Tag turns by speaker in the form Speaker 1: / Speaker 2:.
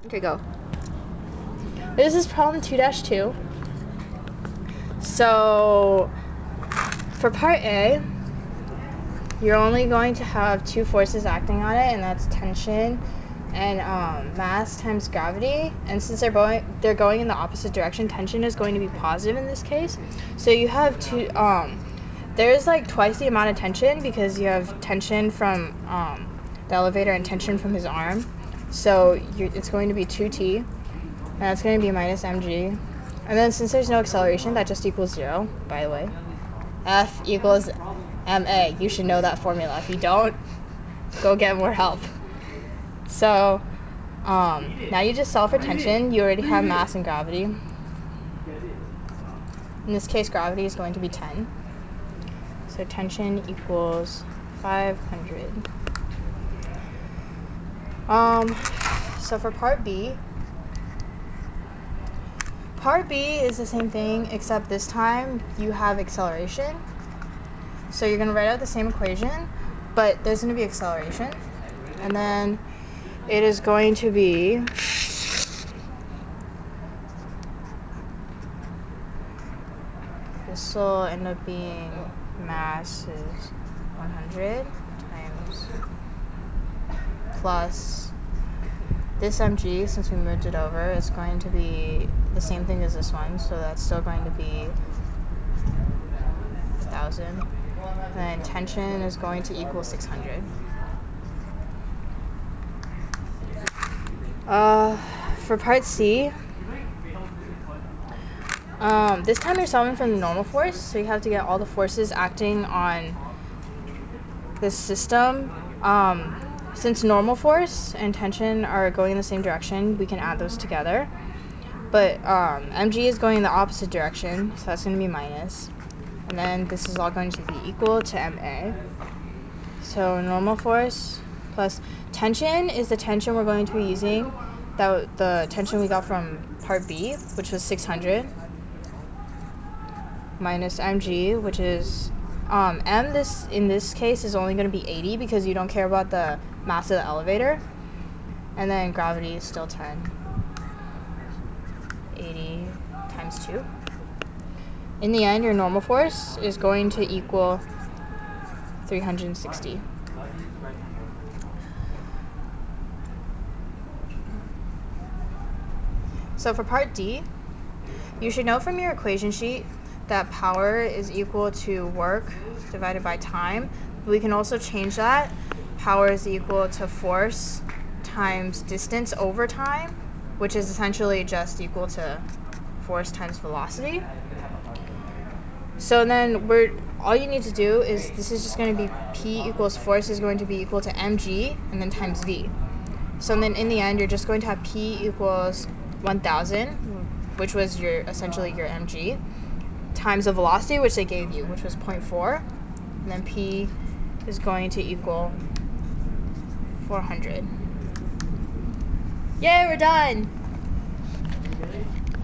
Speaker 1: Okay, go. This is problem 2-2. So, for part A, you're only going to have two forces acting on it, and that's tension and mass times gravity. And since they're going in the opposite direction, tension is going to be positive in this case. So you have two. There's like twice the amount of tension because you have tension from the elevator and tension from his arm. So it's going to be 2t, and that's going to be minus mg. And then since there's no acceleration, that just equals 0, by the way. F equals ma. You should know that formula. If you don't, go get more help. So now you just solve for tension. You already have mass and gravity. In this case, gravity is going to be 10. So tension equals 500. So for part B is the same thing, except this time you have acceleration. So you're going to write out the same equation, but there's going to be acceleration. And then it is going to be this will end up being mass is 100 times plus this mg, since we moved it over, is going to be the same thing as this one, so that's still going to be 1,000. And then tension is going to equal 600. For part C, this time you're solving from the normal force, so you have to get all the forces acting on this system. Since normal force and tension are going in the same direction, we can add those together. But mg is going in the opposite direction, so that's going to be minus. And then this is all going to be equal to ma. So normal force plus tension is the tension we're going to be using, the tension we got from part B, which was 600, minus mg, which is in this case is only going to be 80 because you don't care about the mass of the elevator. And then gravity is still 10. 80 times 2. In the end, your normal force is going to equal 360. So for part D, you should know from your equation sheet that power is equal to work divided by time. We can also change that. Power is equal to force times distance over time, which is essentially just equal to force times velocity. So then all you need to do is, this is just going to be P equals force is going to be equal to mg and then times v. So then in the end, you're just going to have P equals 1,000, which was essentially your mg, times the velocity, which they gave you, which was 0.4, and then P is going to equal 400. Yay, we're done!